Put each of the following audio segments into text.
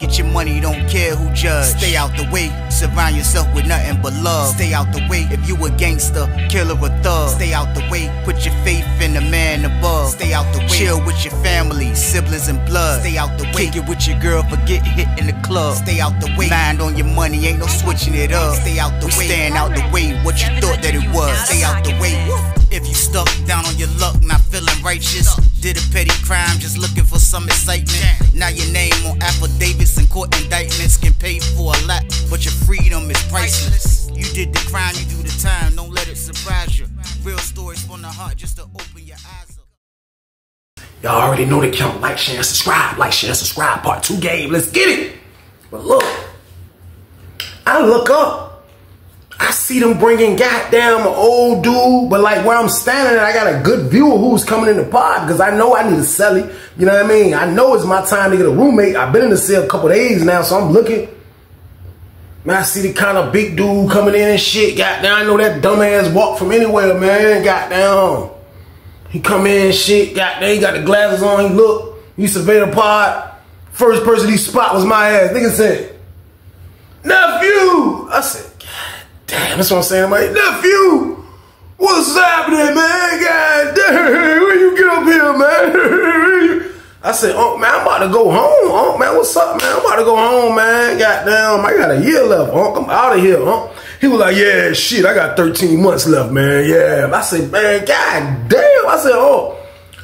get your money, don't care who judge. Stay out the way, surround yourself with nothing but love. Stay out the way, if you a gangster, killer or thug. Stay out the way, put your faith in the man above. Stay out the way, chill with your family, siblings and blood. Stay out the way, kick it with your girl, forget hit in the club. Stay out the way, mind on your money, ain't no switching it up. Stay out the way, stand out the way, what you thought that it was. Stay out the way, if you stuck down on your luck, not feeling righteous. Did a petty crime, just looking for some excitement. Now your name on affidavits and court indictments can pay for a lot, but your freedom is priceless. You did the crime, you do the time, don't let it surprise you. Real stories from the heart, just to open your eyes up. Y'all already know the count. Like, share, and subscribe. Like, share, and subscribe. Part 2 game. Let's get it. But look, I look up. I see them bringing goddamn an old dude, but like where I'm standing at, I got a good view of who's coming in the pod because I know I need a celly. You know what I mean? I know it's my time to get a roommate. I've been in the cell a couple days now, so I'm looking. Man, I see the kind of big dude coming in and shit. Goddamn, I know that dumbass walk from anywhere, man. Goddamn. He come in and shit. Goddamn, he got the glasses on. He look. He survey the pod. First person he spot was my ass. Nigga said, nephew. I said, damn, that's what I'm saying. I'm like, nephew, what's happening, man? God damn, when you get up here, man? I said, man, I'm about to go home. Man, what's up, man? I'm about to go home, man. Goddamn, I got a year left, I'm out of here, He was like, yeah, shit, I got 13 months left, man. Yeah. I said, man, god damn.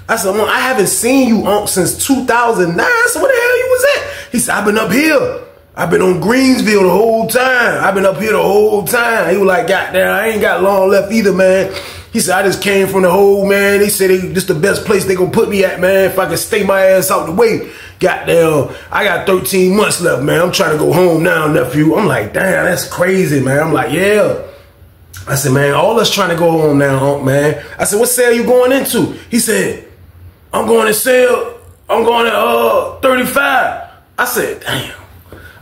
I said, I haven't seen you, since 2009. So where the hell you was at? He said, I've been up here. I've been on Greensville the whole time. I've been up here the whole time. He was like, goddamn, I ain't got long left either, man. He said, I just came from the hole, man. They said this the best place they gonna put me at, man. If I can stay my ass out the way. Goddamn, I got 13 months left, man. I'm trying to go home now, nephew. I'm like, damn, that's crazy, man. I'm like, yeah. I said, man, all us trying to go home now, man. I said, what cell you going into? He said, I'm going to cell. I'm going to 35. I said, damn.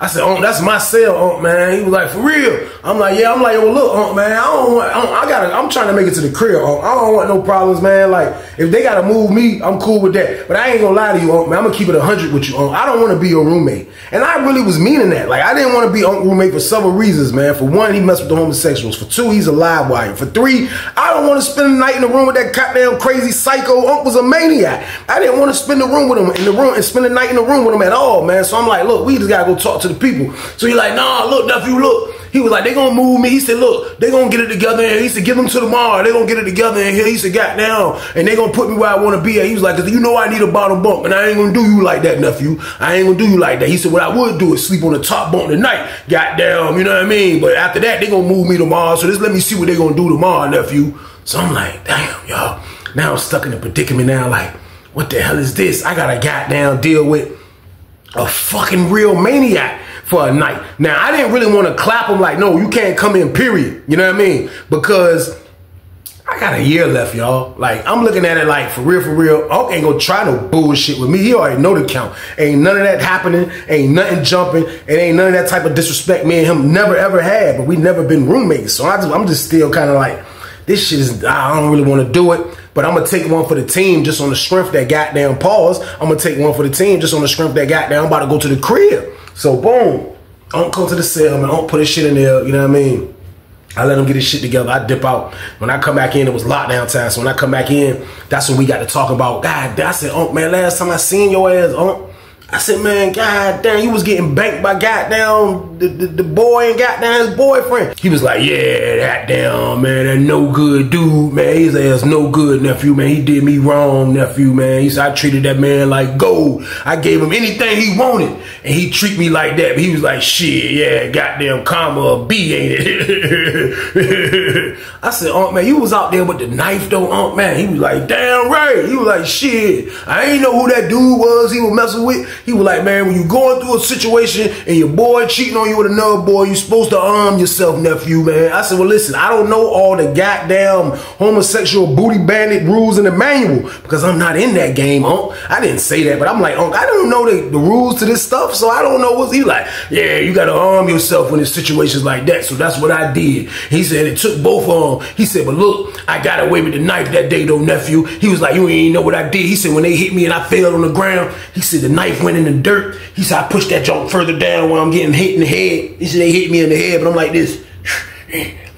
I said, that's my cell, man. He was like, for real? I'm like, yeah. I'm like, well, look, man, I'm trying to make it to the crib, I don't want no problems, man. Like, if they gotta move me, I'm cool with that. But I ain't gonna lie to you, man. I'm gonna keep it 100 with you, I don't want to be your roommate. And I really was meaning that. Like, I didn't want to be roommate for several reasons, man. For one, he messed with the homosexuals. For two, he's a live wire. For three, I don't want to spend the night in the room with that goddamn crazy psycho. Was a maniac. I didn't want to spend the room with him and spend the night in the room with him at all, man. So I'm like, look, we just gotta go talk to the people. So he like, nah, look, nephew, look. He was like, they gonna move me. He said, look, they gonna get it together. And he said, give them to tomorrow. They gonna get it together in here. He said, goddamn, and they gonna put me where I want to be at. He was like, cause you know I need a bottom bunk, and I ain't gonna do you like that, nephew. I ain't gonna do you like that. He said, what I would do is sleep on the top bunk tonight. Goddamn, you know what I mean? But after that, they gonna move me tomorrow. So just let me see what they gonna do tomorrow, nephew. So I'm like, damn, y'all. Now I'm stuck in a predicament now. Like, what the hell is this? I gotta goddamn deal with a fucking real maniac for a night. Now, I didn't really want to clap him like, no, you can't come in, period. You know what I mean? Because I got a year left, y'all. Like, I'm looking at it like, for real, Unc ain't gonna try no bullshit with me. He already know the count. Ain't none of that happening. Ain't nothing jumping. It ain't none of that type of disrespect me and him never, ever had. But we never been roommates. So I'm just still kind of like, this shit is, I don't really want to do it. But I'm going to take one for the team just on the strength that goddamn pause. I'm going to take one for the team just on the strength that goddamn I'm about to go to the crib. So, boom. I don't come to the cell, man. I don't put his shit in there. You know what I mean? I let him get his shit together. I dip out. When I come back in, it was lockdown time. So when I come back in, that's when we got to talk about, God, I said, Unc, man, last time I seen your ass, Unc, I said, man, god damn, you was getting banked by goddamn the boy and goddamn his boyfriend. He was like, yeah, that damn, man, that no good dude, man. His ass no good, nephew, man. He did me wrong, nephew, man. He said, I treated that man like gold. I gave him anything he wanted, and he treat me like that. But he was like, shit, yeah, goddamn karma B, ain't it? I said, Unc, man, you was out there with the knife, though, Unc, man. He was like, damn right. He was like, shit, I ain't know who that dude was he was messing with. He was like, man, when you going through a situation and your boy cheating on you with another boy, you supposed to arm yourself, nephew, man. I said, well, listen, I don't know all the goddamn homosexual booty bandit rules in the manual because I'm not in that game, Unc. I didn't say that, but I'm like, Unc, I don't know the rules to this stuff, so I don't know what's he like. Yeah, you got to arm yourself when it's situations like that, so that's what I did. He said it took both of them. He said, but look, I got away with the knife that day, though, nephew. He was like, you ain't know what I did. He said, when they hit me and I fell on the ground, he said, the knife went in the dirt. He said, I pushed that junk further down where I'm getting hit in the head. He said, they hit me in the head, but I'm like this.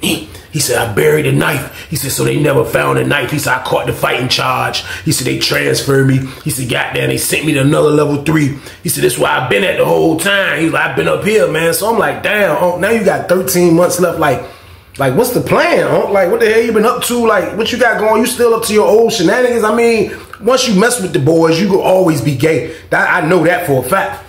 He said, I buried the knife. He said, so they never found the knife. He said, I caught the fighting charge. He said, they transferred me. He said, goddamn, they sent me to another level 3. He said, that's where I've been at the whole time. He's like, I've been up here, man. So I'm like, damn, Unc, now you got 13 months left. Like, what's the plan, Unc? Like, what the hell you been up to? Like, what you got going? You still up to your old shenanigans? I mean, once you mess with the boys, you will always be gay. I know that for a fact.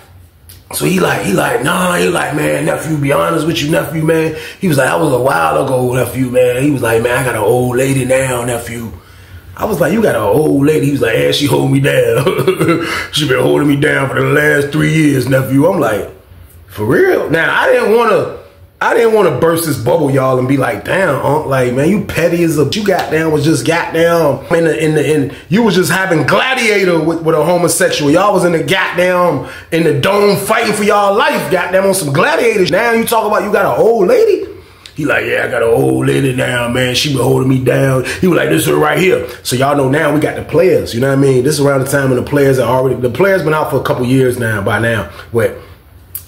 So he like, man, nephew, be honest with you, nephew, man. He was like, that was a while ago, nephew, man. He was like, man, I got an old lady now, nephew. I was like, you got an old lady? He was like, yeah, she hold me down. She been holding me down for the last 3 years, nephew. I'm like, for real? Now, I didn't want to burst this bubble, y'all, and be like, damn, Unc, like, man, you petty as a, you goddamn was just goddamn you was just having gladiator with a homosexual. Y'all was in the dome fighting for y'all life, goddamn, on some gladiators. Now you talk about you got an old lady? He like, yeah, I got an old lady now, man. She been holding me down. He was like, this is her right here. So y'all know now we got the players, you know what I mean? This is around the time when the players been out for a couple years now, by now, where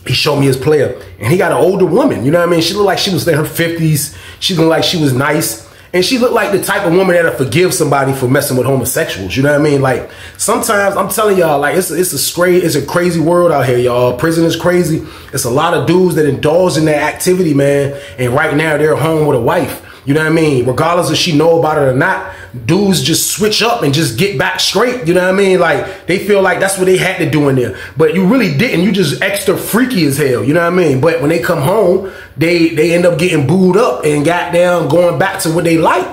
he showed me his player, and he got an older woman. You know what I mean? She looked like she was in her 50s. She looked like she was nice. And she looked like the type of woman that'll forgive somebody for messing with homosexuals. You know what I mean? Like, sometimes, I'm telling y'all, like, it's a crazy world out here, y'all. Prison is crazy. It's a lot of dudes that indulge in that activity, man. And right now, they're home with a wife. You know what I mean? Regardless if she know about it or not, dudes just switch up and just get back straight. You know what I mean? Like, they feel like that's what they had to do in there. But you really didn't. You just extra freaky as hell. You know what I mean? But when they come home, they end up getting booed up and goddamn going back to what they like.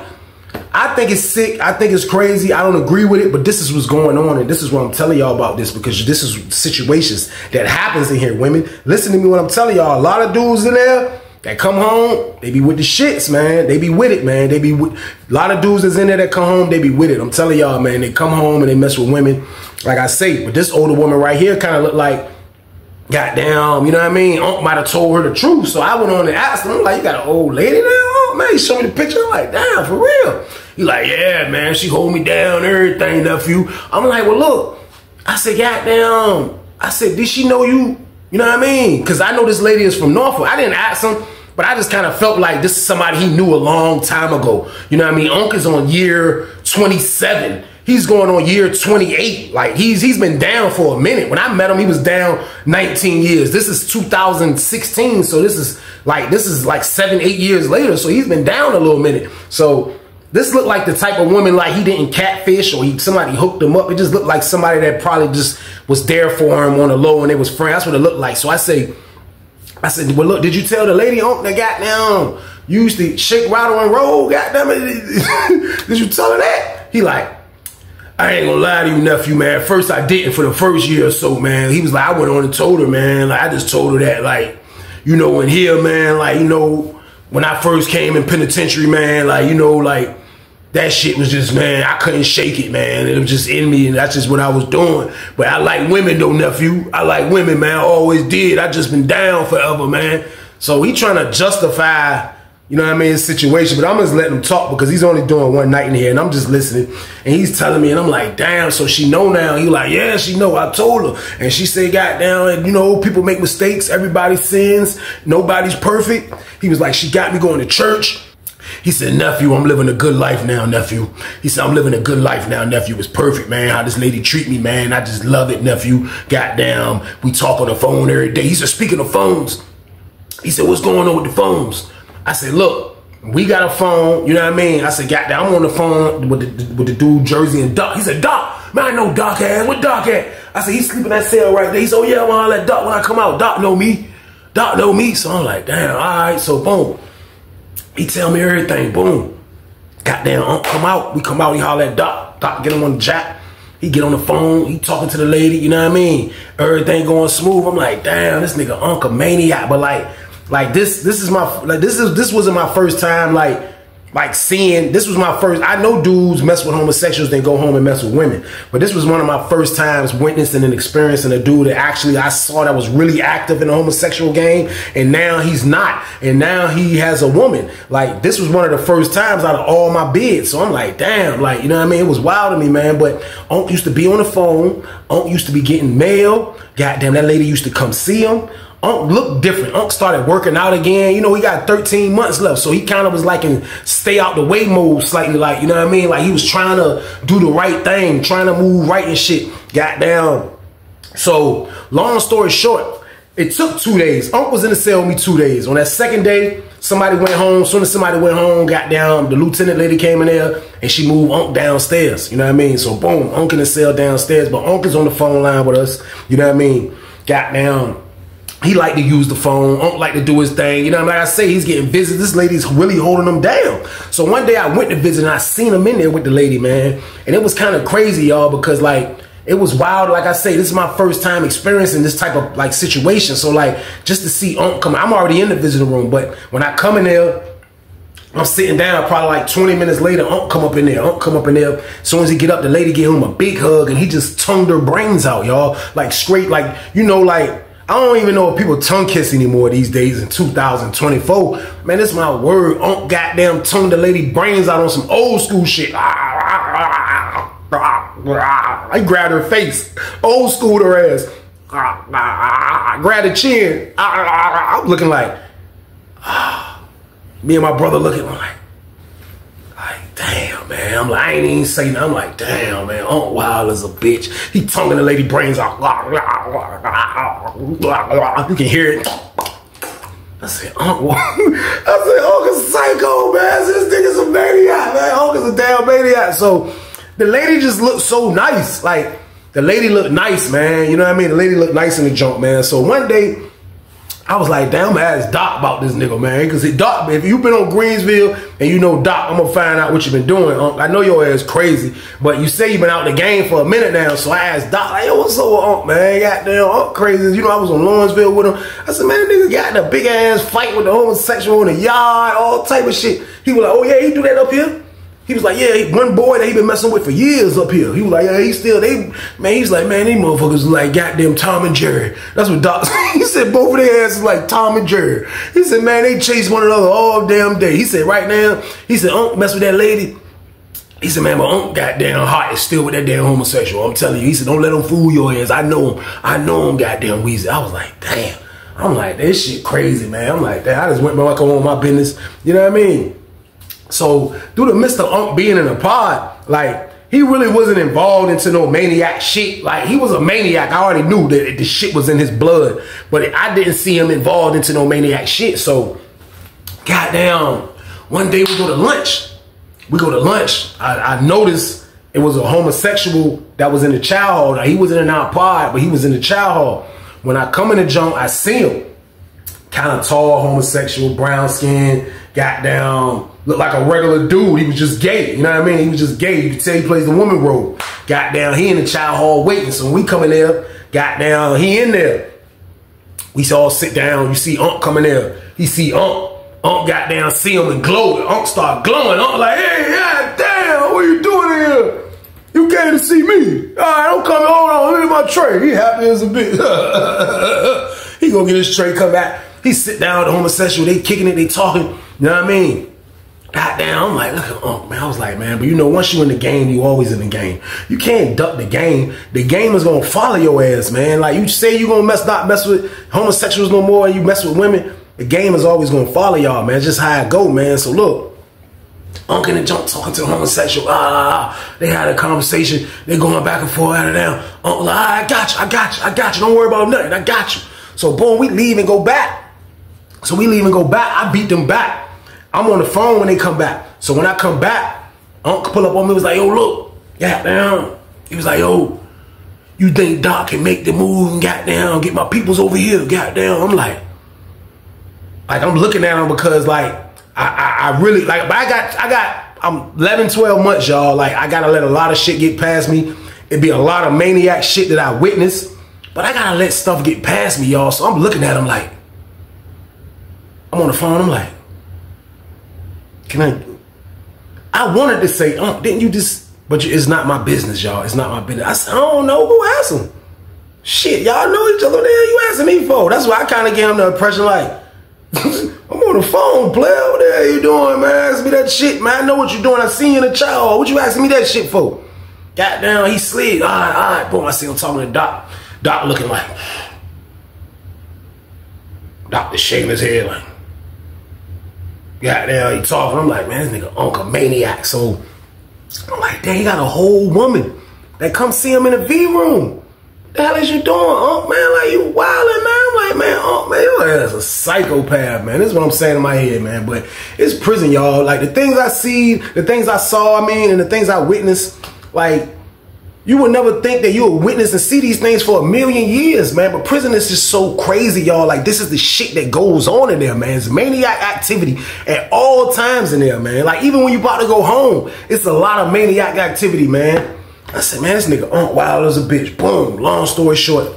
I think it's sick. I think it's crazy. I don't agree with it, but this is what's going on, and this is what I'm telling y'all about this, because this is situations that happens in here, women. Listen to me when I'm telling y'all. A lot of dudes in there that come home, they be with the shits, man. They be with it, man. They be with a lot of dudes that's in there that come home, they be with it. I'm telling y'all, man, they come home and they mess with women. Like I say, but this older woman right here kind of looked like, goddamn, you know what I mean? Unc might have told her the truth. So I went on and asked him, I'm like, you got an old lady there? Oh, man, he showed me the picture. I'm like, damn, for real? He like, yeah, man, she hold me down, everything, nephew. I'm like, well, look. I said, goddamn. I said, did she know you? You know what I mean? Because I know this lady is from Norfolk. I didn't ask him, but I just kind of felt like this is somebody he knew a long time ago. You know what I mean? Unc is on year 27. He's going on year 28. Like, he's been down for a minute. When I met him, he was down 19 years. This is 2016, so this is like 7, 8 years later. So he's been down a little minute. So this looked like the type of woman, like, he didn't catfish or somebody hooked him up. It just looked like somebody that probably just was there for him on the low and they was friends. That's what it looked like. So I said, well, look, did you tell the lady, Unc, that goddamn you used to shake, rattle, and roll? Goddamn it. Did you tell her that? He like, I ain't gonna lie to you, nephew, man. First, I didn't for the first year or so, man. He was like, I went on and told her, man. Like, I just told her that, like, you know, in here, man, like, you know, when I first came in penitentiary, man, like, you know, like, that shit was just, man, I couldn't shake it, man. It was just in me, and that's just what I was doing. But I like women, though, nephew. I like women, man. I always did. I just been down forever, man. So he trying to justify, you know what I mean, his situation. But I'm just letting him talk because he's only doing one night in here, and I'm just listening. And he's telling me, and I'm like, damn, so she know now? He like, yeah, she know. I told her. And she said, goddamn, and you know, people make mistakes. Everybody sins. Nobody's perfect. He was like, she got me going to church. He said, nephew, I'm living a good life now, nephew. He said, I'm living a good life now, nephew. It's perfect, man. How this lady treat me, man. I just love it, nephew. Goddamn, we talk on the phone every day. He said, speaking of phones, he said, what's going on with the phones? I said, look, we got a phone, you know what I mean? I said, goddamn, I'm on the phone with the dude, Jersey and Doc. He said, Doc, man, I know Doc ass. What Doc at? I said, he's sleeping in that cell right there. He said, oh, yeah, I'm gonna let Doc when I come out. Doc know me. Doc know me. So I'm like, damn, all right. So boom. He tell me everything. Boom. Goddamn, Unc come out. We come out. He holler at Doc. Doc get him on the jack. He get on the phone, he talking to the lady, you know what I mean? Everything going smooth. I'm like, damn, this nigga Uncle Maniac. But like this wasn't my first time like seeing, this was my first, I know dudes mess with homosexuals then go home and mess with women, but this was one of my first times witnessing and experiencing a dude that actually I saw that was really active in the homosexual game, and now he's not, and now he has a woman. Like, this was one of the first times out of all my bids, so I'm like, damn, like, you know what I mean? It was wild to me, man. But Unc used to be on the phone, Unc used to be getting mail, goddamn, that lady used to come see him. Unc looked different. Unc started working out again. You know, he got 13 months left. So he kind of was like in stay out the way mode slightly, like, you know what I mean? Like, he was trying to do the right thing, trying to move right and shit. Goddamn. So, long story short, it took 2 days. Unc was in the cell with me 2 days. On that second day, somebody went home. As soon as somebody went home, goddamn, the lieutenant lady came in there and she moved Unc downstairs. You know what I mean? So, boom, Unc in the cell downstairs. But Unc is on the phone line with us. You know what I mean? Goddamn. He like to use the phone. Unc like to do his thing. You know, like I say, he's getting visits. This lady's really holding him down. So one day I went to visit and I seen him in there with the lady, man. And it was kind of crazy, y'all, because like, it was wild. Like I say, this is my first time experiencing this type of like situation. So like, just to see Unc come, I'm already in the visiting room, but when I come in there, I'm sitting down, probably like 20 minutes later, Unc come up in there. Unc come up in there. As soon as he get up, the lady gave him a big hug and he just tongued her brains out, y'all. Like straight, like, you know, like, I don't even know if people tongue kiss anymore these days in 2024. Man, this is my word. Unc goddamn tongued the lady brains out on some old school shit. I grabbed her face. Old school her ass. Grabbed her chin. I'm looking like, me and my brother looking like, damn, man. I'm like, I ain't even saying nothing. I'm like, damn, man. Unc wild as a bitch. He tonguing the lady brains out. You can hear it. I said, Unc, Unc is a psycho, man. This nigga's a maniac, man. Unc is a damn maniac. So the lady just looked so nice. Like, the lady looked nice, man. You know what I mean? The lady looked nice in the junk, man. So one day, I was like, damn, I'm gonna ask Doc about this nigga, man. Because Doc, if you've been on Greensville and you know Doc, I'm gonna find out what you've been doing. Unc, I know your ass crazy, but you say you've been out the game for a minute now. So I asked Doc, like, yo, what's up with Unc, man? Goddamn, Unc crazy. You know, I was on Lawrenceville with him. I said, man, nigga got in a big ass fight with the homosexual in the yard, all type of shit. He was like, oh yeah, he do that up here? He was like, yeah, one boy that he been messing with for years up here. He was like, yeah, he's still, he's like, man, these motherfuckers like goddamn Tom and Jerry. That's what Doc said. He said both of their asses like Tom and Jerry. He said, man, they chase one another all damn day. He said, right now, he said, Unc mess with that lady. He said, man, but Unc goddamn heart is still with that damn homosexual. I'm telling you. He said, don't let him fool your ass. I know him, goddamn Weezy. I was like, damn. I'm like, this shit crazy, man. I'm like, damn, I just went back on my business. You know what I mean? So, due to Mr. Unc being in a pod, like, he really wasn't involved into no maniac shit. Like, he was a maniac. I already knew that the shit was in his blood. But I didn't see him involved into no maniac shit. So, goddamn, one day we go to lunch. I noticed it was a homosexual that was in the chow hall. Now, he wasn't in our pod, but he was in the chow hall. When I come in the junk, I see him. Kind of tall, homosexual, brown skin, goddamn, looked like a regular dude. He was just gay, you know what I mean? He was just gay. You could tell he plays the woman role. Goddamn, he in the chow hall waiting. So when we come in there, goddamn, he in there. We all sit down. You see Unc coming there. He see Unc. Unc goddamn see him and glow. Unc start glowing. Unc like, hey, goddamn, what you doing here? You came to see me. All right, I'm coming. Hold on, look at my tray. He happy as a bitch. He gonna get his tray, come back. He sit down with the homosexual. They kicking it, they talking. You know what I mean? Goddamn, I'm like, look at Unc, man. I was like, man, but you know, once you in the game, you always in the game. You can't duck the game. The game is gonna follow your ass, man. Like, you say you gonna not mess with homosexuals no more, and you mess with women, the game is always gonna follow y'all, man. It's just how it go, man. So look, Unc in the junk talking to the homosexual. They had a conversation. They going back and forth out of down. Unc like, I got you. Don't worry about nothing. I got you. So boom, we leave and go back. I beat them back. I'm on the phone when they come back. So when I come back, Unc pull up on me, was like, yo, look, goddamn. He was like, yo, you think Doc can make the move and goddamn get my peoples over here? Goddamn. I'm like I'm looking at him because like I really like, but I'm 11, 12 months, y'all. Like, I gotta let a lot of shit get past me. It'd be a lot of maniac shit that I witnessed. But I gotta let stuff get past me, y'all. So I'm looking at him like, I'm on the phone, I'm like, I wanted to say, didn't you just, but it's not my business, y'all. It's not my business. I said, I don't know, go ask him. Shit, y'all know each other. What the hell you asking me for? That's why I kind of gave him the impression like, I'm on the phone, player. What the hell you doing, man? Ask me that shit, man. I know what you're doing. I seen you in the child. What you asking me that shit for? Goddamn, he slid. All right. Boom, I see him talking to Doc. Doc looking like, Doctor shaking his head like, goddamn, he talking. I'm like, man, this nigga Uncle Maniac. So I'm like, damn, he got a whole woman that come see him in the V room. The hell is you doing, Unc, man? Like, you wildin', man. I'm like, man, Unc, man, your ass a psychopath, man. This is what I'm saying in my head, man. But it's prison, y'all. Like, the things I see, the things I saw, and the things I witnessed, like, you would never think that you would witness and see these things for a million years, man. But prison is just so crazy, y'all. Like, this is the shit that goes on in there, man. It's maniac activity at all times in there, man. Like, even when you about to go home, it's a lot of maniac activity, man. I said, man, this nigga wild as a bitch. Boom. Long story short,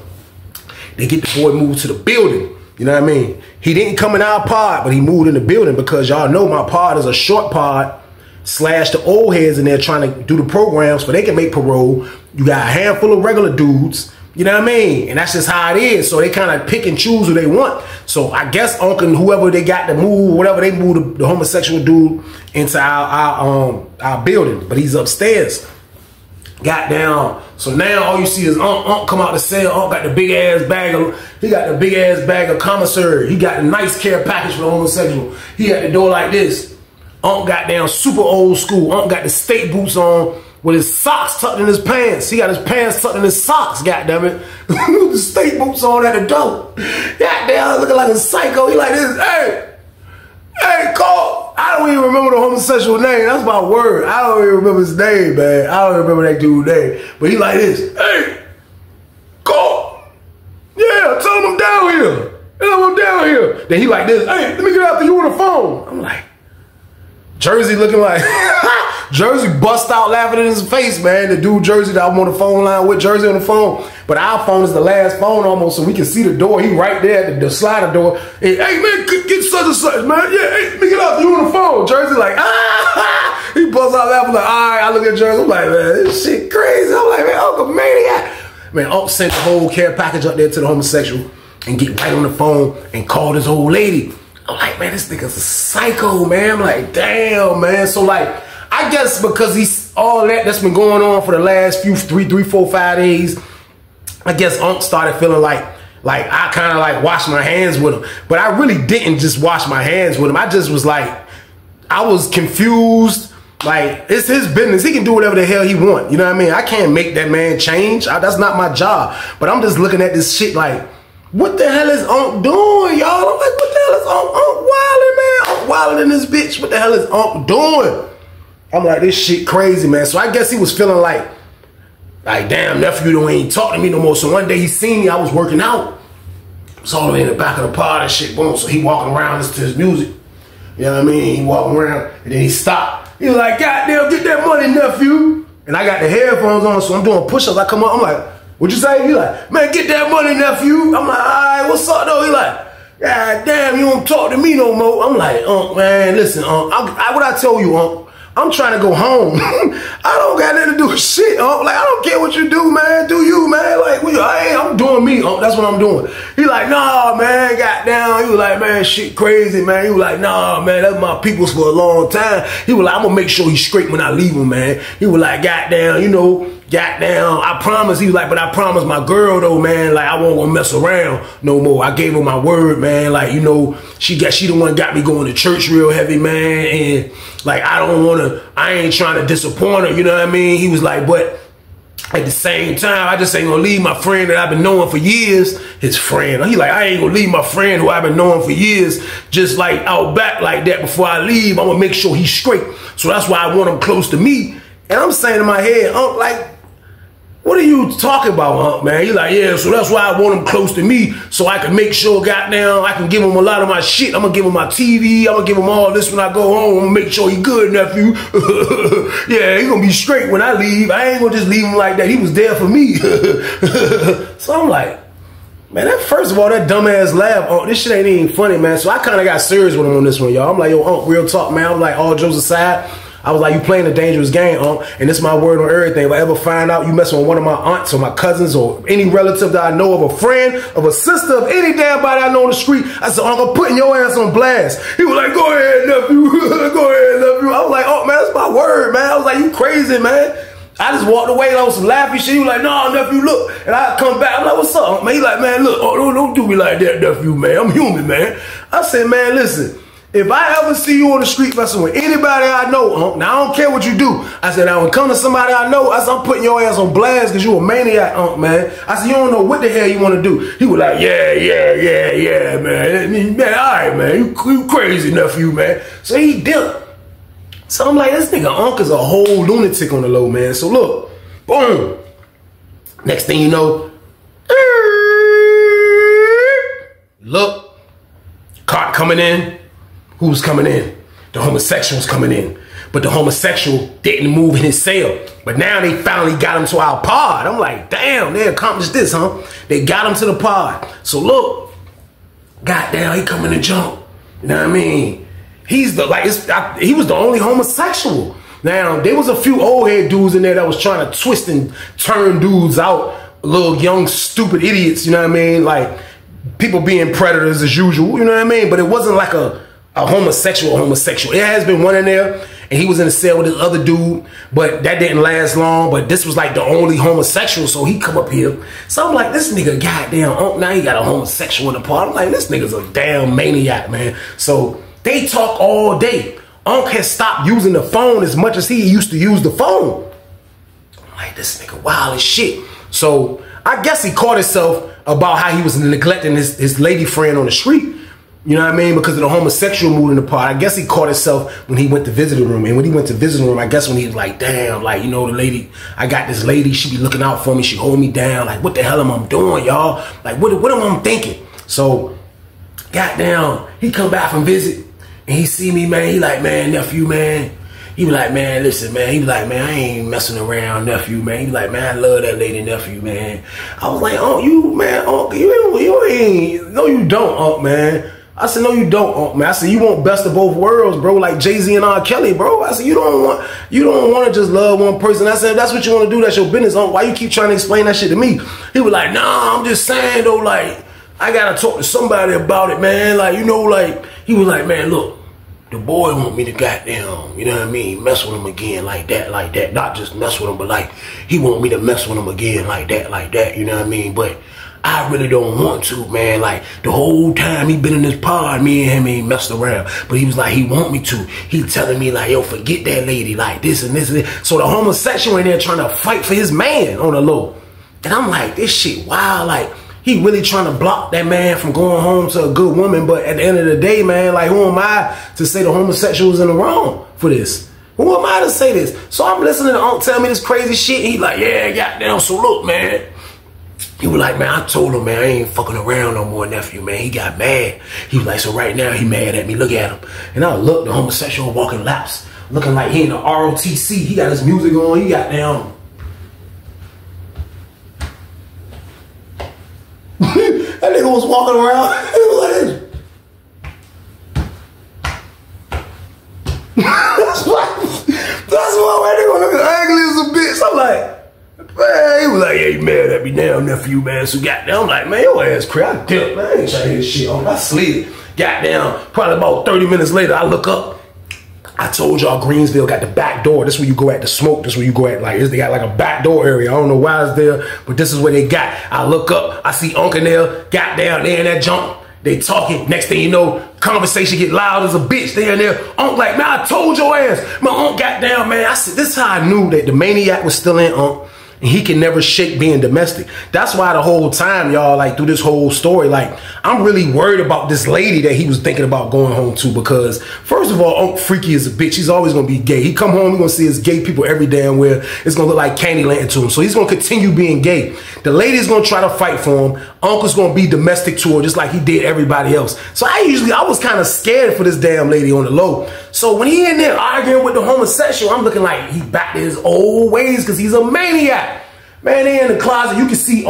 they get the boy moved to the building. You know what I mean? He didn't come in our pod, but he moved in the building because y'all know my pod is a short pod / the old heads in there trying to do the programs so they can make parole. You got a handful of regular dudes. You know what I mean? And that's just how it is. So they kind of pick and choose who they want. So I guess Uncle and whoever they got to move, whatever they moved the homosexual dude into our building. But he's upstairs. Goddamn. So now all you see is Unc come out the cell. Unc got the big ass bag of commissary. He got a nice care package for the homosexual. He at the door like this. Unc got down super old school. Unc got the state boots on with his socks tucked in his pants. He got his pants tucked in his socks, goddammit. With the state boots on at the door. Goddamn, looking like a psycho. He like this, hey, Cole. I don't even remember the homosexual name. That's my word. I don't even remember his name, man. I don't remember that dude's name. But he like this, hey, Cole. Yeah, tell him I'm down here. Tell him I'm down here. Then he like this, hey, let me get after you on the phone. I'm like, Jersey looking like, Jersey bust out laughing in his face, man. The dude Jersey that I'm on the phone line with, Jersey on the phone. But our phone is the last phone almost, so we can see the door. He right there at the slider door. Hey, man, get such and such, man. Yeah, hey, let me get out you on the phone. Jersey like, he bust out laughing like, all right. I look at Jersey, I'm like, man, this shit crazy. I'm like, man, Uncle Maniac. Man, Uncle sent the whole care package up there to the homosexual and get right on the phone and call this old lady. I'm like, man, this nigga's a psycho, man. I'm like, damn, man. So like, I guess because he's all that's been going on for the last few 3, 4, 5 days, I guess Unc started feeling like I kind of like washed my hands with him. But I really didn't just wash my hands with him. I just was like, I was confused. Like, it's his business. He can do whatever the hell he want. You know what I mean? I can't make that man change. That's not my job. But I'm just looking at this shit like, what the hell is Unc doing, y'all? I'm like, what the hell is Unc? Unc wildin', man. Unc wildin' in this bitch. What the hell is Unc doing? I'm like, this shit crazy, man. So I guess he was feeling like, damn, nephew don't ain't talk to me no more. So one day he seen me, I was working out. It's all the way in the back of the pod and shit, boom. So he walking around, listening to his music. You know what I mean? He walking around, and then he stopped. He was like, goddamn, get that money, nephew. And I got the headphones on, so I'm doing push-ups. I come up, I'm like, what'd you say? He like, man, get that money, nephew. I'm like, all right, what's up, though? He like, God damn, you don't talk to me no more. I'm like, Unc, man, listen, Unc, what I tell you, Unc, I'm trying to go home. I don't got nothing to do with shit, Unc. Like, I don't care what you do, man. Do you, man? Like, I'm doing me, Unc. That's what I'm doing. He like, nah, man, goddamn. He was like, man, shit crazy, man. He was like, nah, man, that's my peoples for a long time. He was like, I'm gonna make sure he's straight when I leave him, man. He was like, goddamn, you know, goddamn, I promise. He was like, but I promise my girl though, man, like I won't gonna mess around no more. I gave her my word, man. Like, you know, she the one got me going to church real heavy, man. And like, I ain't trying to disappoint her, you know what I mean? He was like, but at the same time, I just ain't gonna leave my friend that I've been knowing for years, his friend. He like, I ain't gonna leave my friend who I've been knowing for years, just like out back like that before I leave. I'm gonna make sure he's straight. So that's why I want him close to me. And I'm saying in my head, Unc, like, what are you talking about, Unc, man? He like, yeah, so that's why I want him close to me, so I can make sure, goddamn, I can give him a lot of my shit. I'm gonna give him my TV. I'm gonna give him all this when I go home. I'm gonna make sure he good, nephew. Yeah, he gonna be straight when I leave. I ain't gonna just leave him like that. He was there for me. So I'm like, man, that first of all, that dumbass laugh, Unc, this shit ain't even funny, man. So I kind of got serious with him on this one, y'all. I'm like, yo, Unc, real talk, man. I'm like, all jokes aside, I was like, you playing a dangerous game, Unc, and this is my word on everything. If I ever find out you messing with one of my aunts or my cousins or any relative that I know of, a friend, of a sister, of any damn body I know on the street, I said, Unc, I'm putting your ass on blast. He was like, go ahead, nephew. Go ahead, nephew. I was like, oh, man, that's my word, man. I was like, you crazy, man. I just walked away on some laughing shit. He was like, no, nephew, look. And I come back. I'm like, what's up, man? He like, man, look, oh, don't do me like that, nephew, man. I'm human, man. I said, man, listen. If I ever see you on the street messing with anybody I know, now I don't care what you do. I said, now when it comes to somebody I know, I said, I'm putting your ass on blast because you a maniac, man. I said, you don't know what the hell you want to do. He was like, yeah, man. Man, all right, man. You crazy, nephew, man. So he dipped. So I'm like, this nigga Unc is a whole lunatic on the low, man. So look, boom. Next thing you know, look, cart coming in. Who's coming in? The homosexual's coming in. But the homosexual didn't move in his cell. But now they finally got him to our pod. I'm like, damn, they accomplished this, huh? They got him to the pod. So look, goddamn, he coming to jump. You know what I mean? He's the, like, he was the only homosexual. Now, there was a few old head dudes in there that was trying to twist and turn dudes out. Little young, stupid idiots, you know what I mean? Like, people being predators as usual, you know what I mean? But it wasn't like a homosexual. It has been one in there, and he was in a cell with this other dude, but that didn't last long. But this was like the only homosexual, so he come up here. So I'm like, this nigga goddamn Unc, now he got a homosexual in the part. I'm like, this nigga's a damn maniac, man. So they talk all day. Unc has stopped using the phone as much as he used to use the phone. I'm like, this nigga wild as shit. So I guess he caught himself about how he was neglecting his lady friend on the street. You know what I mean? Because of the homosexual mood in the part. I guess he caught himself when he went to visiting room. And when he went to visiting room, I guess when he was like, damn, like, you know, the lady, I got this lady, she be looking out for me. She hold me down. Like, what the hell am I doing, y'all? Like, what am I thinking? So, goddamn, he come back from visit and he see me, man. He like, man, nephew, man. He be like, man, listen, man. He be like, man, I ain't messing around, nephew, man. He be like, man, I love that lady, nephew, man. I was like, oh, you, man, Unc, you ain't, no, you don't, Unc, man. I said, no, you don't, Unc, man. I said, you want best of both worlds, bro, like Jay-Z and R. Kelly, bro. I said, you don't want to just love one person. I said, if that's what you want to do, that's your business, Unc. Why you keep trying to explain that shit to me? He was like, nah, I'm just saying, though, like, I got to talk to somebody about it, man. Like, you know, like, he was like, man, look, the boy want me to goddamn, you know what I mean, mess with him again like that. Not just mess with him, but like, he want me to mess with him again like that, you know what I mean? But I really don't want to, man. Like, the whole time he been in this pod, me and him ain't messed around. But he was like, he want me to. He telling me like, yo, forget that lady, like this and this and this. So the homosexual in there trying to fight for his man on the low. And I'm like, this shit wild. Like, he really trying to block that man from going home to a good woman. But at the end of the day, man, like, who am I to say the homosexual is in the wrong for this? Who am I to say this? So I'm listening to Unc tell me this crazy shit. He like, yeah, goddamn, so look, man. He was like, man, I told him, man, I ain't fucking around no more, nephew, man. He got mad. He was like, so right now he mad at me. Look at him. And I look, the homosexual walking laps, looking like he in the ROTC. He got his music on. He got down. That nigga was walking around. He was like, that's why that nigga looking ugly as a bitch. I'm like, man, he was like, yeah, he mad at me now, nephew, man. So goddamn, I'm like, man, your ass crazy. I dipped, man. I ain't trying to hear shit on. I slid. Goddamn, probably about 30 minutes later, I look up. I told y'all Greensville got the back door. This is where you go at to smoke. This is where you go at, like, they got like a back door area. I don't know why it's there, but this is where they got. I look up, I see Unc and there, goddamn, they in that junk. They talking. Next thing you know, conversation get loud as a bitch. They in there. Unc like, man, I told your ass. My Unc got down, man. I said, this is how I knew that the maniac was still in Unc. and he can never shake being domestic. That's why the whole time, y'all, like through this whole story, like I'm really worried about this lady that he was thinking about going home to, because first of all, Unc Freaky is a bitch. He's always gonna be gay. He come home, he's gonna see his gay people every damn where. It's gonna look like Candyland to him. So he's gonna continue being gay. The lady's gonna try to fight for him. Uncle's gonna be domestic to her just like he did everybody else. So I was kind of scared for this damn lady on the low. So when he in there arguing with the homosexual, I'm looking like he back to his old ways because he's a maniac. Man, they in the closet. You can see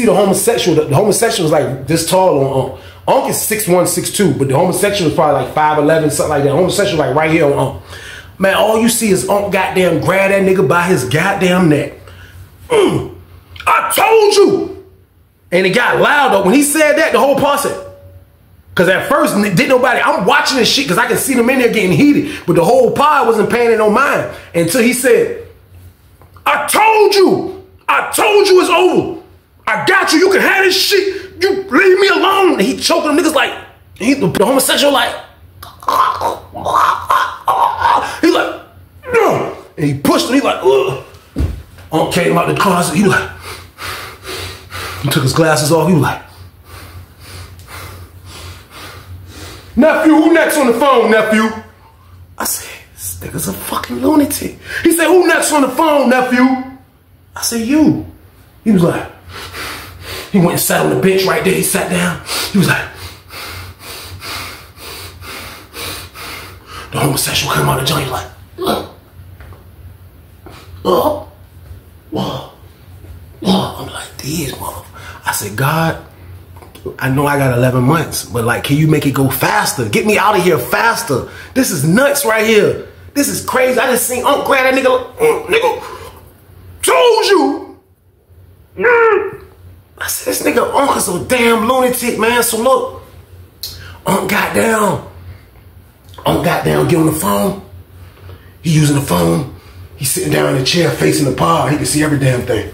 the homosexual. The homosexual is like this tall on Unc. Unc is 6'1", 6'2", but the homosexual is probably like 5'11", something like that. The homosexual like right here on Unc. Man, all you see is Unc goddamn grab that nigga by his goddamn neck. I told you. And it got loud though. When he said that, the whole posse. Because at first, didn't nobody, I'm watching this shit because I can see them in there getting heated. But the whole pod wasn't paying it no mind. Until he said, I told you it's over. I got you. You can have this shit. You leave me alone. And he choking them niggas like, the homosexual like, he like, no. And he pushed him. He like, ugh. Unc came out the closet. He like, he took his glasses off. He was like, nephew, who next on the phone, nephew? I said, this nigga's a fucking lunatic. He said, who next on the phone, nephew? I said, you. He was like, he went and sat on the bench right there. He sat down. He was like, the homosexual came out of the joint. He was like, I'm like, these motherfuckers. I said, God, I know I got 11 months, but like, can you make it go faster? Get me out of here faster. This is nuts right here. This is crazy. I just seen Unc grab that nigga. Nigga, told you. I said, this nigga Unc is a damn lunatic, man. So look, Unc got down, get on the phone. He using the phone. He's sitting down in the chair facing the pod. He can see every damn thing.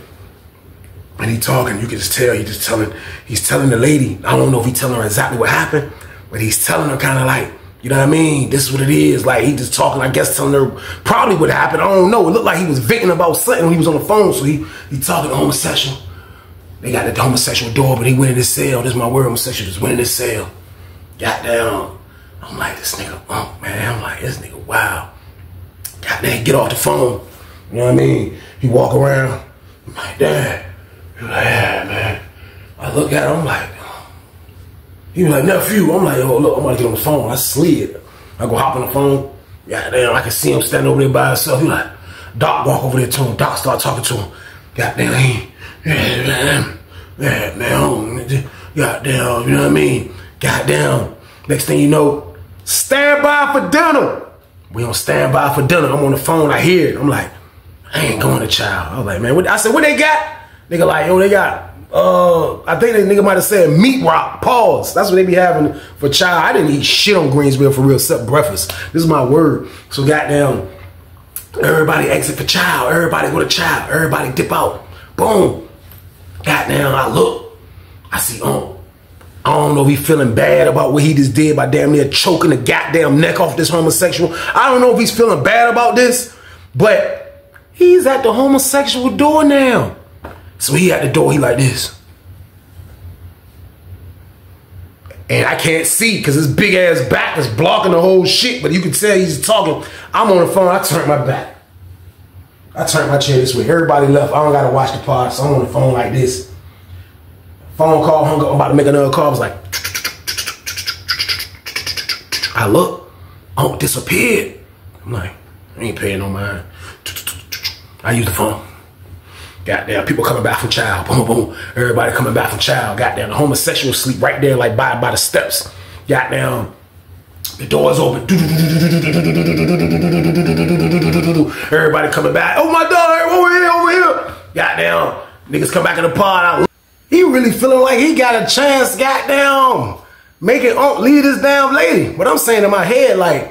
And he talking, you can just tell, he's telling the lady, I don't know if he's telling her exactly what happened, but he's telling her kind of like, you know what I mean? This is what it is. Like, he just talking, I guess, telling her probably what happened. I don't know. It looked like he was venting about something when he was on the phone. So he talking to homosexual. They got the homosexual door, but he went in his cell. This is my word, homosexual just went in his cell. Got down. I'm like, this nigga, man. I'm like, this nigga, wow. Goddamn, get off the phone. You know what I mean? He walk around. I'm like, Dad. He was like, yeah, man. I look at him, I'm like, he was like, nephew. I'm like, oh, look, I'm gonna get on the phone. I slid. I go hop on the phone. Goddamn, I can see him standing over there by himself. He like, Doc walk over there to him. Doc start talking to him. Goddamn, yeah, man. Goddamn, you know what I mean? Goddamn. Next thing you know, stand by for dinner. We don't stand by for dinner. I'm on the phone. I hear it. I'm like, I ain't going to child. I was like, man, I said, what they got? Nigga like, yo, they got, I think that nigga might have said meat rock, pause. That's what they be having for child. I didn't eat shit on Greensville for real, except breakfast. This is my word. So goddamn, everybody exit for child. Everybody go to child. Everybody dip out. Boom. Goddamn, I look. I see I don't know if he feeling bad about what he just did by damn near choking the goddamn neck off this homosexual. I don't know if he's feeling bad about this, but he's at the homosexual door now. So he at the door, he like this. And I can't see because his big ass back is blocking the whole shit, but you can tell he's talking. I'm on the phone, I turned my back. I turned my chair this way. Everybody left. I don't gotta watch the pod, so I'm on the phone like this. Phone call hung up, I'm about to make another call. I was like, I look, disappeared. I'm like, I ain't paying no mind. I use the phone. Goddamn, people coming back from child. Boom, boom. Everybody coming back from child. Goddamn, the homosexual sleep right there, like by the steps. Goddamn, the door's open. Everybody coming back. Oh my God, over here. Goddamn, niggas come back in the pod. He really feeling like he got a chance. Goddamn, making Unc lead this damn lady. But I'm saying in my head, like,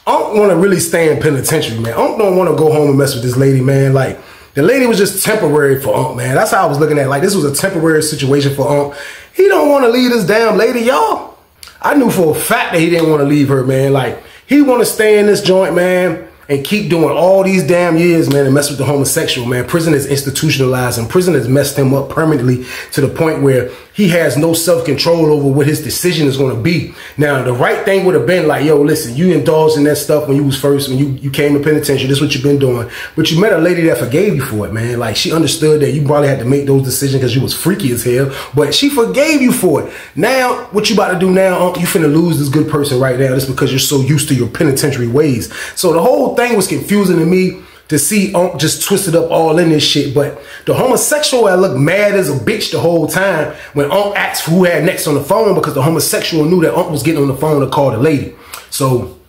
Unc want to really stay in penitentiary, man. Unc don't want to go home and mess with this lady, man. Like, the lady was just temporary for Unc, man. That's how I was looking at it. Like, this was a temporary situation for Unc. He don't want to leave this damn lady, y'all. I knew for a fact that he didn't want to leave her, man. Like, he want to stay in this joint, man. and keep doing all these damn years, man, and mess with the homosexual, man. Prison is institutionalized, and prison has messed him up permanently to the point where he has no self-control over what his decision is going to be. Now, the right thing would have been like, yo, listen, you indulged in that stuff when you came to penitentiary. This is what you've been doing. But you met a lady that forgave you for it, man. Like, she understood that you probably had to make those decisions because you was freaky as hell, but she forgave you for it. Now, what you about to do now, you finna lose this good person right now just because you're so used to your penitentiary ways. So the whole thing was confusing to me to see just twisted up all in this shit. But the homosexual had looked mad as a bitch the whole time when asked who had next on the phone, because the homosexual knew that was getting on the phone to call the lady. So,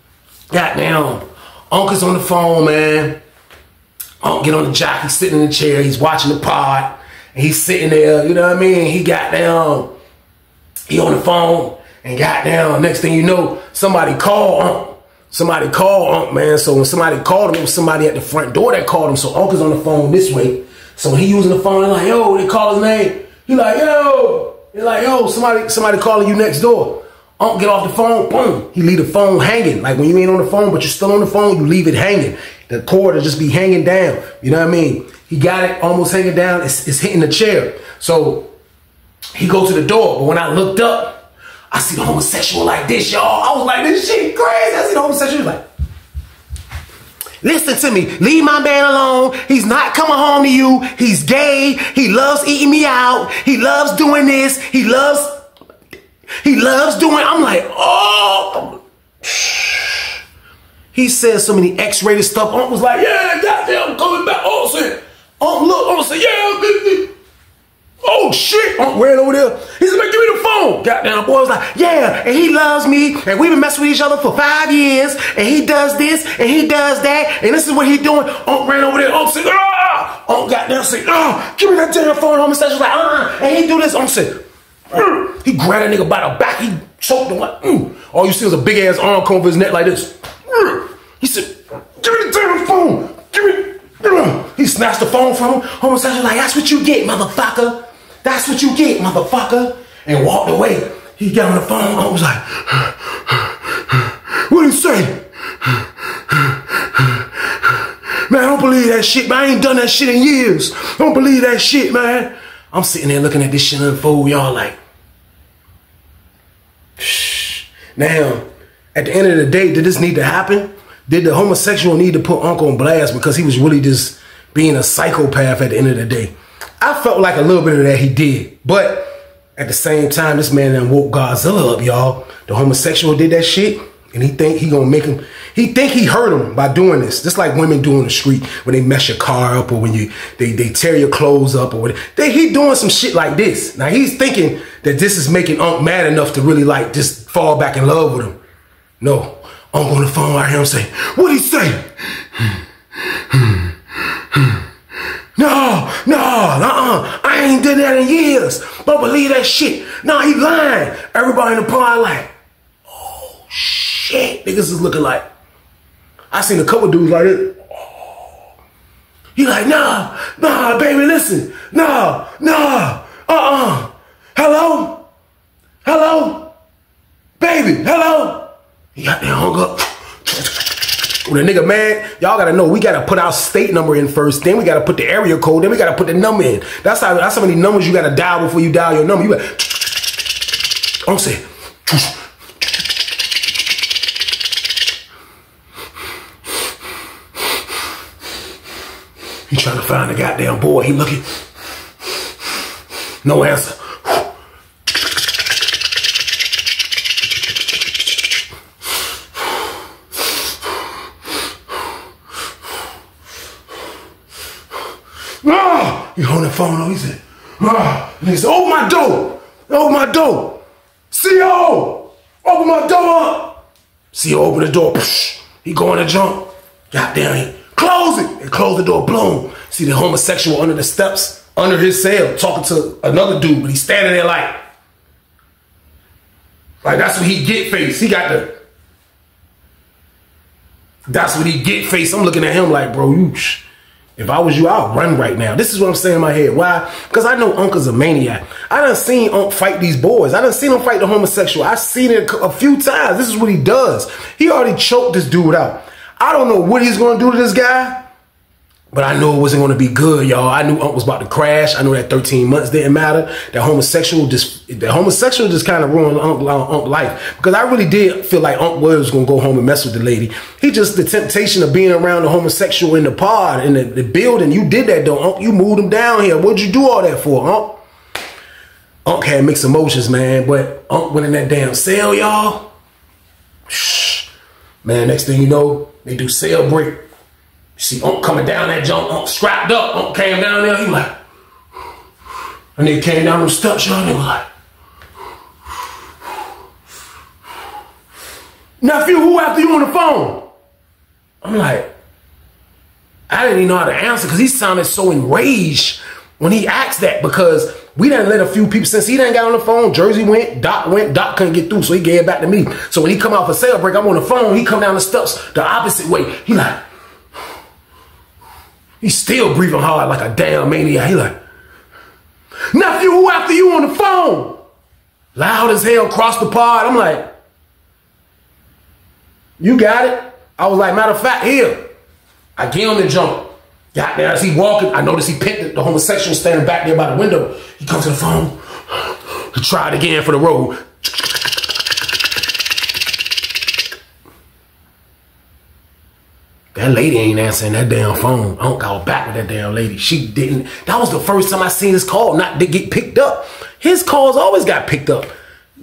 goddamn, is on the phone, man. Get on the jock, he's sitting in the chair, he's watching the pod, and he's sitting there, you know what I mean? He on the phone, and goddamn, next thing you know, somebody called Somebody called man. So when somebody called him, it was somebody at the front door that called him. So Uncle's on the phone this way. So when he using the phone, like, yo, they call his name. He like, yo. They're like, yo, somebody calling you next door. Unc get off the phone, boom. He leave the phone hanging. Like when you ain't on the phone, but you're still on the phone, you leave it hanging. The cord will just be hanging down. You know what I mean? He got it almost hanging down. It's hitting the chair. So he goes to the door. But when I looked up, I see the homosexual like this, y'all. I was like, this shit crazy. I see the homosexual like, listen to me. Leave my man alone. He's not coming home to you. He's gay. He loves eating me out. He loves doing this. He loves doing. I'm like, oh. He said so many X-rated stuff. Unc was like, yeah, goddamn, I'm coming back. Oh, said, Unc, look. Unc said, yeah, oh shit! Unc ran over there. He said, man, give me the phone. Goddamn, the boy was like, yeah, and he loves me, and we've been messing with each other for 5 years, and he does this, and he does that, and this is what he doing. Unc ran over there. Unc said, ah! Unc got down and said, ah, give me that damn phone. Homosexual was like, and he do this. Unc said, he grabbed that nigga by the back. He choked him like, all you see was a big ass arm come over his neck like this. He said, give me the damn phone. Give me. He snatched the phone from him. Homosexual like, that's what you get, motherfucker. That's what you get, motherfucker. And walked away. He got on the phone. I was like, what did he say? Man, I don't believe that shit, man. I ain't done that shit in years. I don't believe that shit, man. I'm sitting there looking at this shit unfold, y'all like. Now, at the end of the day, did this need to happen? Did the homosexual need to put Unc on blast because he was really just being a psychopath at the end of the day? I felt like a little bit of that he did. But at the same time, this man done woke Godzilla up, y'all. The homosexual did that shit, and he think he gonna make him, he think he hurt him by doing this. Just like women do on the street when they mess your car up or when they tear your clothes up or whatever. He doing some shit like this. Now he's thinking that this is making Unc mad enough to really like just fall back in love with him. No, Unc on the phone right here and say, what'd he say? No, I ain't did that in years. Don't believe that shit. No, he lying. Everybody in the pod like, oh shit. Niggas is looking like, I seen a couple dudes like this. Oh. He like, nah, baby, listen. Nah, hello, baby, hello. He got that hung up. When a nigga mad, y'all gotta know we gotta put our state number in first, then we gotta put the area code, then we gotta put the number in. That's how many numbers you gotta dial before you dial your number. You gotta, I'm saying, he trying to find the goddamn boy. He looking, no answer. He on the phone, though. He said, and he said, open my door. CO, open my door. CO open the door. He going to jump. Goddamn, he close it. And close the door, boom. See the homosexual under the steps, under his cell, talking to another dude, but he's standing there like that's what he get face. He got the, that's what he get face. I'm looking at him like, bro, if I was you, I'd run right now. This is what I'm saying in my head. Why? Because I know Unc is a maniac. I done seen Unc fight these boys. I done seen him fight the homosexual. I seen it a few times. This is what he does. He already choked this dude out. I don't know what he's going to do to this guy. But I knew it wasn't going to be good, y'all. I knew Unc was about to crash. I knew that 13 months didn't matter. That homosexual just kind of ruined Unc's life. Because I really did feel like Unc was going to go home and mess with the lady. He just, the temptation of being around the homosexual in the pod, in the building, you did that though, Unc. You moved him down here. What'd you do all that for, Unc? Unc had mixed emotions, man. But Unc went in that damn cell, y'all. Man, next thing you know, they do cell break. You see Unc coming down that jump, Unc strapped up. Unc came down there, he was like, and they came down them steps, y'all, and they was like, nephew, who after you on the phone? I'm like, I didn't even know how to answer because he sounded so enraged when he asked that, because we done let a few people, since he done got on the phone, Jersey went, Doc couldn't get through, so he gave it back to me. So when he come out for sale break, I'm on the phone, he come down the steps the opposite way. He like, he's still breathing hard like a damn maniac. He like, nephew, who after you on the phone? Loud as hell, across the pod. I'm like, you got it? I was like, matter of fact, here. I get on the jump. Got there, as he walking, I noticed he picked the homosexual standing back there by the window. He comes to the phone. He tried again for the road. That lady ain't answering that damn phone. I don't go back with that damn lady. She didn't. That was the first time I seen his call not to get picked up. His calls always got picked up.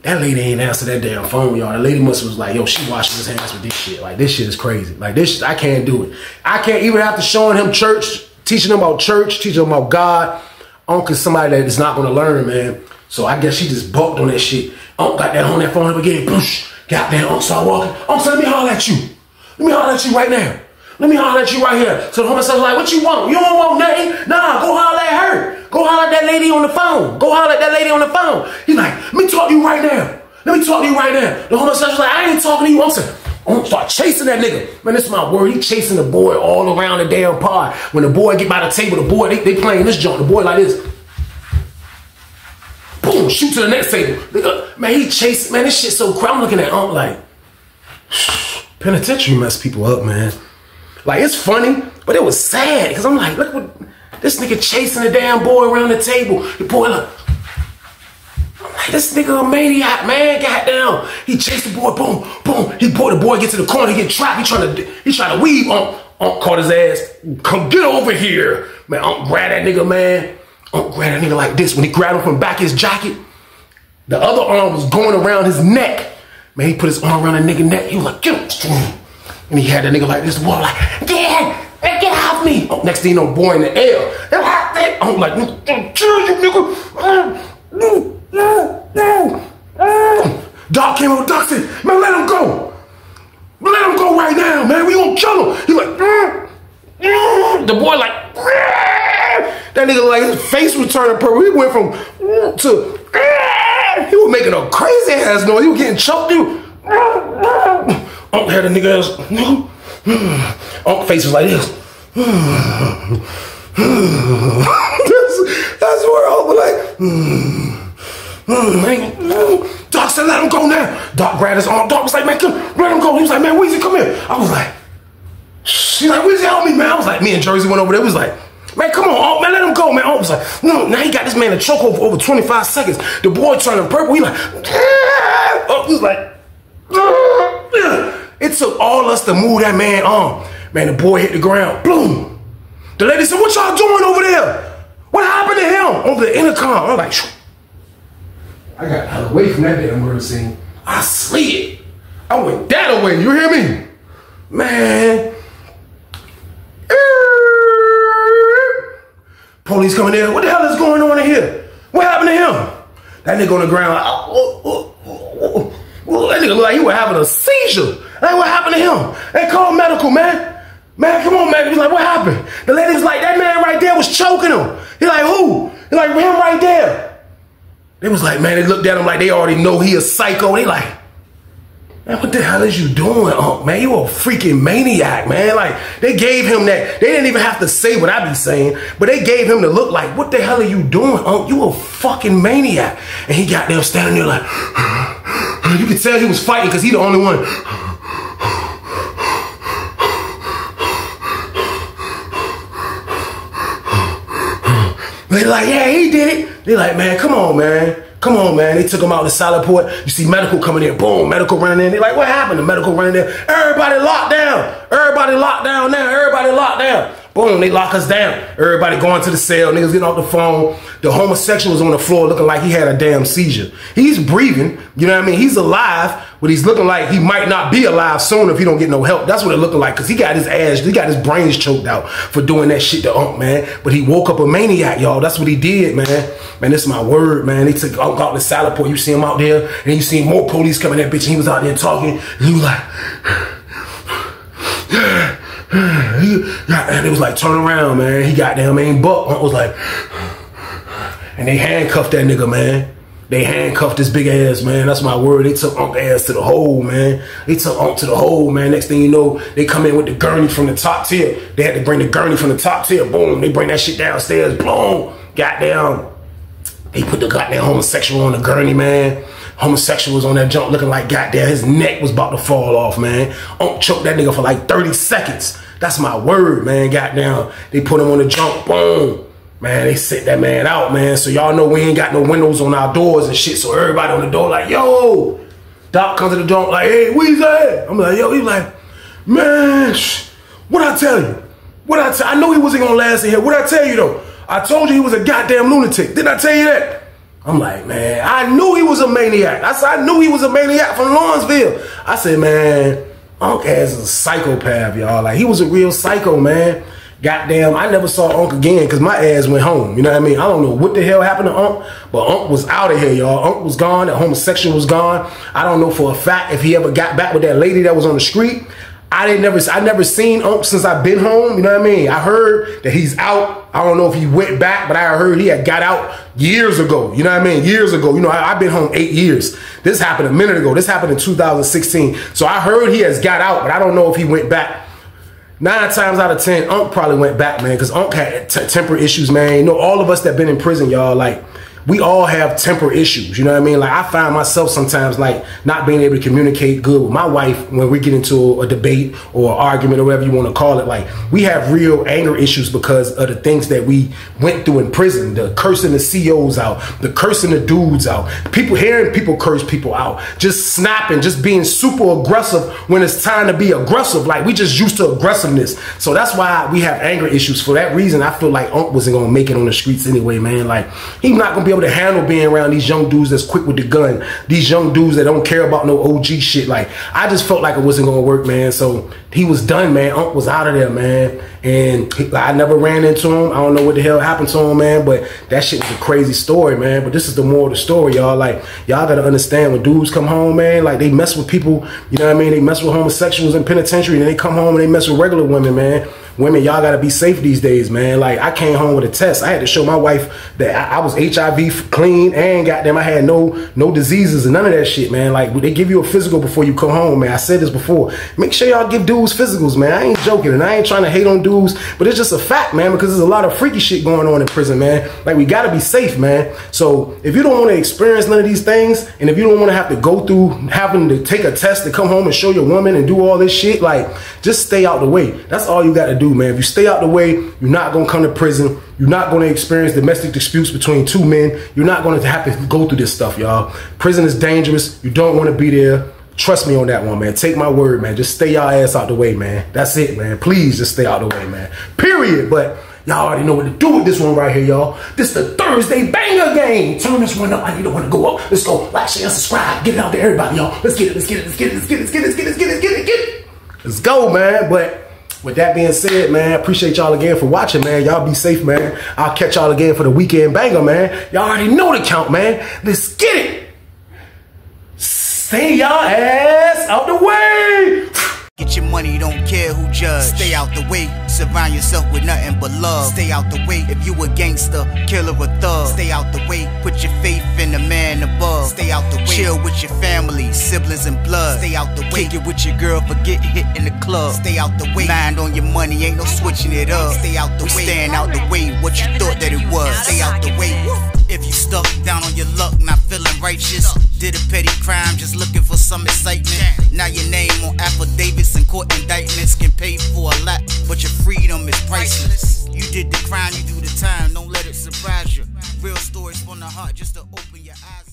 That lady ain't answer that damn phone, y'all. The lady must was like, yo, she washing his hands with this shit. Like, this shit is crazy. Like, this, I can't do it. I can't even after showing him church, teaching him about church, teaching him about God. Unc is somebody that is not going to learn, man. So I guess she just bucked on that shit. Unc got that on that phone up again. Boosh. Got there. Unc started walking. Unc said, let me holler at you. Let me holler at you right now. Let me holler at you right here. So the homosexual like, what you want? You don't want nothing? Nah, go holler at her. Go holler at that lady on the phone. Go holler at that lady on the phone. He's like, let me talk to you right now. Let me talk to you right now. The homosexual like, I ain't talking to you. I'm saying, start chasing that nigga. Man, this is my word. He chasing the boy all around the damn pod. When the boy get by the table, the boy, they playing this joint. The boy like this. Boom, shoot to the next table. Man, he chasing. Man, this shit so crazy. I'm looking at Unc like, penitentiary mess people up, man. Like, it's funny, but it was sad. Because I'm like, look what, this nigga chasing the damn boy around the table. The boy look. I'm like, this nigga a maniac, man. Goddamn. He chased the boy, boom, boom. The boy get to the corner, he get trapped. He trying to weave. Unc caught his ass. Come get over here. Man, Unc grabbed that nigga, man. Unc grabbed that nigga like this. When he grabbed him from back his jacket, the other arm was going around his neck. Man, he put his arm around that nigga neck. He was like, get him. And he had that nigga like this. The boy like, get off me. Oh, next thing you know, boy in the air. I'm like, Doc came over. Doc said, man, let him go. Let him go right now, man. We gonna kill him. He like, the boy like, that nigga like his face was turning purple. He went from to, he was making a crazy ass noise. He was getting choked. Unc had a nigga ass. Unc face was like this. That's where Unc was like, Doc said, let him go now. Doc grabbed his arm. Doc was like, man, come, let him go. He was like, man, Weezy, come here. I was like, she's like, Weezy, help me, man. I was like, me and Jersey went over there. We was like, man, come on, Unc, man, let him go, man. Unc was like, no, now he got this man a choke over 25 seconds. The boy turning purple. He like, Unc was like, it took all us to move that man on. Man, the boy hit the ground. Boom. The lady said, what y'all doing over there? What happened to him? Over the intercom. I'm like, I got away from that damn murder scene. I slid. I went that away. You hear me? Man. Police coming in. What the hell is going on in here? What happened to him? That nigga on the ground like, that nigga look like he was having a seizure. Like, what happened to him? They called medical, man. Man, come on, man. He was like, what happened? The lady was like, that man right there was choking him. He like, who? He like, him right there. They was like, man, they looked at him like they already know he a psycho. They like, man, what the hell is you doing, Unc, man? You a freaking maniac, man. Like, they gave him that. They didn't even have to say what I be saying, but they gave him the look like, what the hell are you doing, Unc? You a fucking maniac. And he got there standing there like, you could tell he was fighting because he the only one. They like, yeah, he did it. They like, man, come on, man. Come on, man. They took him out to Solid Port. You see medical coming in. Boom, medical running in. They like, what happened? The medical running in. Everybody locked down. Everybody locked down now. Everybody locked down. Boom, they lock us down. Everybody going to the cell. Niggas getting off the phone. The homosexual was on the floor looking like he had a damn seizure. He's breathing. You know what I mean? He's alive, but he's looking like he might not be alive soon if he don't get no help. That's what it looking like, because he got his ass, he got his brains choked out for doing that shit to Unc, man. But he woke up a maniac, y'all. That's what he did, man. Man, this is my word, man. They took Unc out to Solid Port. You see him out there, and you see more police coming that bitch, and he was out there talking, and he was like, and it was like, turn around, man. He got damn ain't buck. Unc was like, and they handcuffed that nigga, man. They handcuffed his big ass, man. That's my word. They took Unc ass to the hole, man. They took Unc to the hole, man. Next thing you know, they come in with the gurney from the top tier. They had to bring the gurney from the top tier. Boom. They bring that shit downstairs. Boom. Goddamn. They put the goddamn homosexual on the gurney, man. Homosexual was on that jump looking like goddamn his neck was about to fall off, man. Unc choked that nigga for like 30 seconds. That's my word, man. Goddamn. They put him on the jump. Boom. Man, they set that man out, man. So y'all know we ain't got no windows on our doors and shit. So everybody on the door like, yo. Doc comes to the door like, hey, where's that? I'm like, yo. He's like, man, what I tell you? I know he wasn't gonna last in here. What I tell you though? I told you he was a goddamn lunatic. Didn't I tell you that? I'm like, man, I knew he was a maniac. I knew he was a maniac from Lawrenceville. I said, man, Unc ass is a psychopath, y'all. Like, he was a real psycho, man. Goddamn, I never saw Unc again because my ass went home. You know what I mean? I don't know what the hell happened to Unc, but Unc was out of here, y'all. Unc was gone. The homosexual was gone. I don't know for a fact if he ever got back with that lady that was on the street. I never seen Unc since I've been home. You know what I mean? I heard that he's out. I don't know if he went back, but I heard he had got out years ago. You know what I mean? Years ago. You know, I've been home 8 years. This happened a minute ago. This happened in 2016. So I heard he has got out, but I don't know if he went back. 9 times out of 10, Unc probably went back, man, because Unc had temper issues, man. You know, all of us that been in prison, y'all, like, we all have temper issues, you know what I mean? Like, I find myself sometimes, like, not being able to communicate good with my wife when we get into a debate or an argument or whatever you want to call it. Like, we have real anger issues because of the things that we went through in prison, the cursing the COs out, the cursing the dudes out, hearing people curse people out, just snapping, just being super aggressive when it's time to be aggressive. Like, we just used to aggressiveness. So that's why we have anger issues. For that reason, I feel like Unc wasn't going to make it on the streets anyway, man. Like, he's not going to be able to handle being around these young dudes that's quick with the gun, these young dudes that don't care about no OG shit. Like, I just felt like it wasn't gonna work, man. So he was done, man. Unc was out of there, man. And I never ran into him. I don't know what the hell happened to him, man, but that shit was a crazy story, man. But this is the moral of the story, y'all. Like, y'all gotta understand, when dudes come home, man, like, they mess with people, you know what I mean? They mess with homosexuals in penitentiary, and they come home and they mess with regular women, man. Women, y'all gotta be safe these days, man. Like, I came home with a test. I had to show my wife that I was HIV clean, and goddamn, I had no diseases and none of that shit, man. Like, they give you a physical before you come home, man. I said this before. Make sure y'all give dudes physicals, man. I ain't joking, and I ain't trying to hate on dudes, but it's just a fact, man, because there's a lot of freaky shit going on in prison, man. Like, we gotta be safe, man. So if you don't want to experience none of these things, and if you don't want to have to go through having to take a test to come home and show your woman and do all this shit, like, just stay out the way. That's all you gotta do, man. If you stay out the way, you're not gonna come to prison. You're not gonna experience domestic disputes between two men. You're not gonna have to go through this stuff, y'all. Prison is dangerous. You don't want to be there. Trust me on that one, man. Take my word, man. Just stay y'all ass out the way, man. That's it, man. Please just stay out the way, man. Period. But y'all already know what to do with this one right here, y'all. This the Thursday banger game. Turn this one up. I need the one to go up. Let's go. Like, share, subscribe. Get it out to everybody, y'all. Let's get it. Let's get it. Let's get it. Let's get it. Let's get it. Let's get it. Let's get it. Let's get it. Get it. Let's go, man. But with that being said, man, I appreciate y'all again for watching, man. Y'all be safe, man. I'll catch y'all again for the weekend banger, man. Y'all already know the count, man. Let's get it. Stay y'all ass out the way. Get your money, don't care who judge. Stay out the way, surround yourself with nothing but love. Stay out the way, if you a gangster, killer or thug. Stay out the way, put your faith in the man above. Stay out the way, chill with your family, siblings and blood. Stay out the way, kick it with your girl, forget hit in the club. Stay out the way, mind on your money, ain't no switching it up. Stay out the way, stand out the way, what you thought that it was. Stay out the way, if you stuck down on your luck, not feeling righteous. Did a petty crime, just looking for some excitement. Now your name on affidavits and court indictments can pay for a lot, but your freedom is priceless. You did the crime, you do the time. Don't let it surprise you. Real stories from the heart, just to open your eyes.